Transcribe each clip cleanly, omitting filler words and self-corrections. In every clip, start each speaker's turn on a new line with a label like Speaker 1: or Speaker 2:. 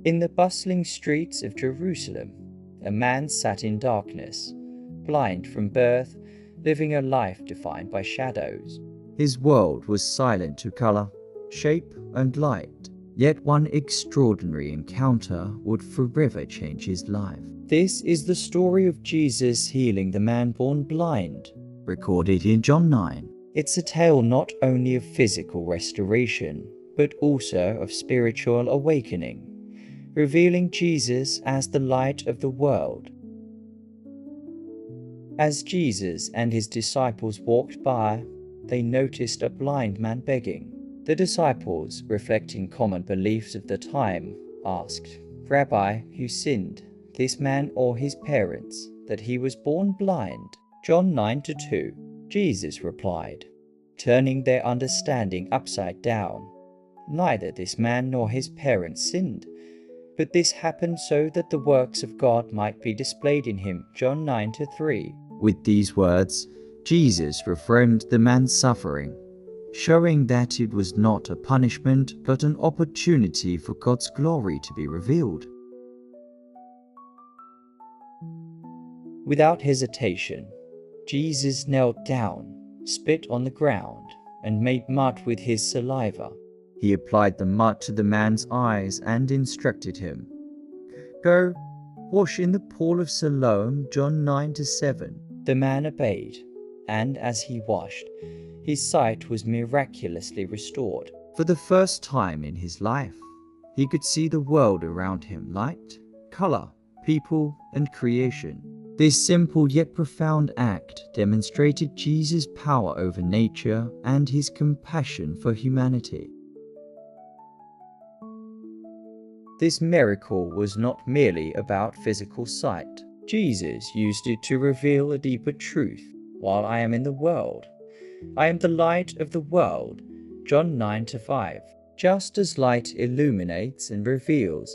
Speaker 1: In the bustling streets of Jerusalem, a man sat in darkness, blind from birth, living a life defined by shadows. His world was silent to color, shape, and light. Yet one extraordinary encounter would forever change his life. This is the story of Jesus healing the man born blind, recorded in John 9. It's a tale not only of physical restoration, but also of spiritual awakening, revealing Jesus as the light of the world. As Jesus and his disciples walked by, they noticed a blind man begging. The disciples, reflecting common beliefs of the time, asked, "Rabbi, who sinned, this man or his parents, that he was born blind?" John 9:2. Jesus replied, turning their understanding upside down, "Neither this man nor his parents sinned, but this happened so that the works of God might be displayed in him." John 9:3. With these words, Jesus reframed the man's suffering, showing that it was not a punishment but an opportunity for God's glory to be revealed. Without hesitation, Jesus knelt down, spit on the ground, and made mud with his saliva. He applied the mud to the man's eyes and instructed him, "Go, wash in the pool of Siloam." John 9:7. The man obeyed, and as he washed, his sight was miraculously restored. For the first time in his life, he could see the world around him: light, color, people, and creation. This simple yet profound act demonstrated Jesus' power over nature and his compassion for humanity. This miracle was not merely about physical sight. Jesus used it to reveal a deeper truth. While I am in the world, I am the light of the world. John 9:5. Just as light illuminates and reveals,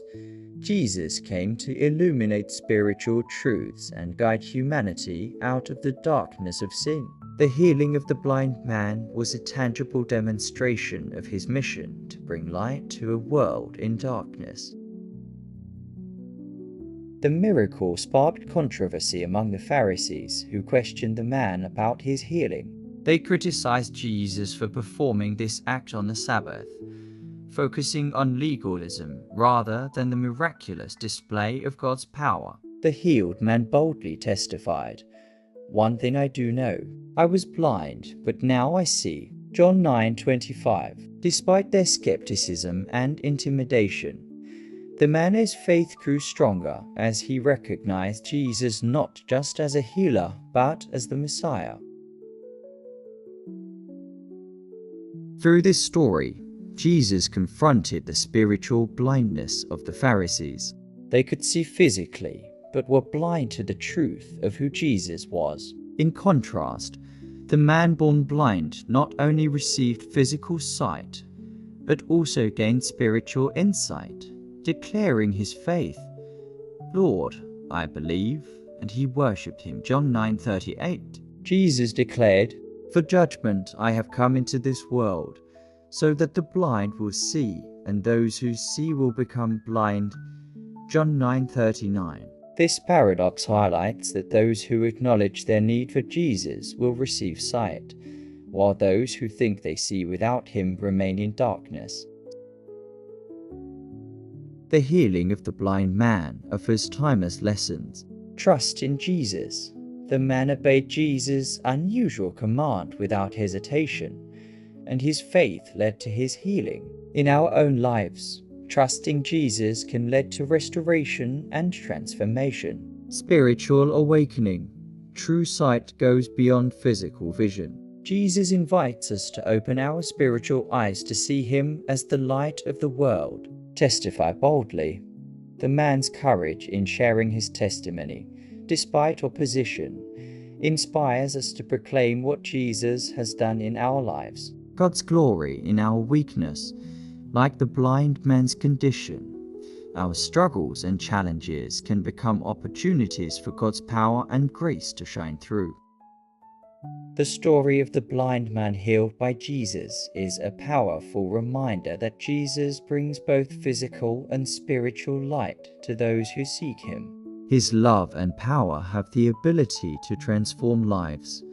Speaker 1: Jesus came to illuminate spiritual truths and guide humanity out of the darkness of sin. The healing of the blind man was a tangible demonstration of his mission to bring light to a world in darkness. The miracle sparked controversy among the Pharisees, who questioned the man about his healing. They criticized Jesus for performing this act on the Sabbath, focusing on legalism rather than the miraculous display of God's power. The healed man boldly testified, "One thing I do know, I was blind, but now I see." John 9:25. Despite their skepticism and intimidation, the man's faith grew stronger as he recognized Jesus not just as a healer, but as the Messiah. Through this story, Jesus confronted the spiritual blindness of the Pharisees. They could see physically, but were blind to the truth of who Jesus was. In contrast, the man born blind not only received physical sight, but also gained spiritual insight, declaring his faith. "Lord, I believe," and he worshipped him. John 9:38. Jesus declared, "For judgment I have come into this world, so that the blind will see, and those who see will become blind." John 9:39. This paradox highlights that those who acknowledge their need for Jesus will receive sight, while those who think they see without him remain in darkness. The healing of the blind man offers timeless lessons. Trust in Jesus. The man obeyed Jesus' unusual command without hesitation, and his faith led to his healing. In our own lives, trusting Jesus can lead to restoration and transformation. Spiritual awakening. True sight goes beyond physical vision. Jesus invites us to open our spiritual eyes to see him as the light of the world. Testify boldly. The man's courage in sharing his testimony, despite opposition, inspires us to proclaim what Jesus has done in our lives. God's glory in our weakness. Like the blind man's condition, our struggles and challenges can become opportunities for God's power and grace to shine through. The story of the blind man healed by Jesus is a powerful reminder that Jesus brings both physical and spiritual light to those who seek him. His love and power have the ability to transform lives,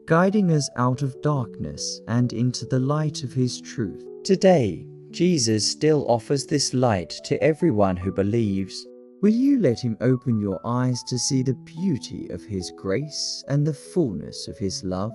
Speaker 1: guiding us out of darkness and into the light of his truth. Today, Jesus still offers this light to everyone who believes. Will you let him open your eyes to see the beauty of his grace and the fullness of his love?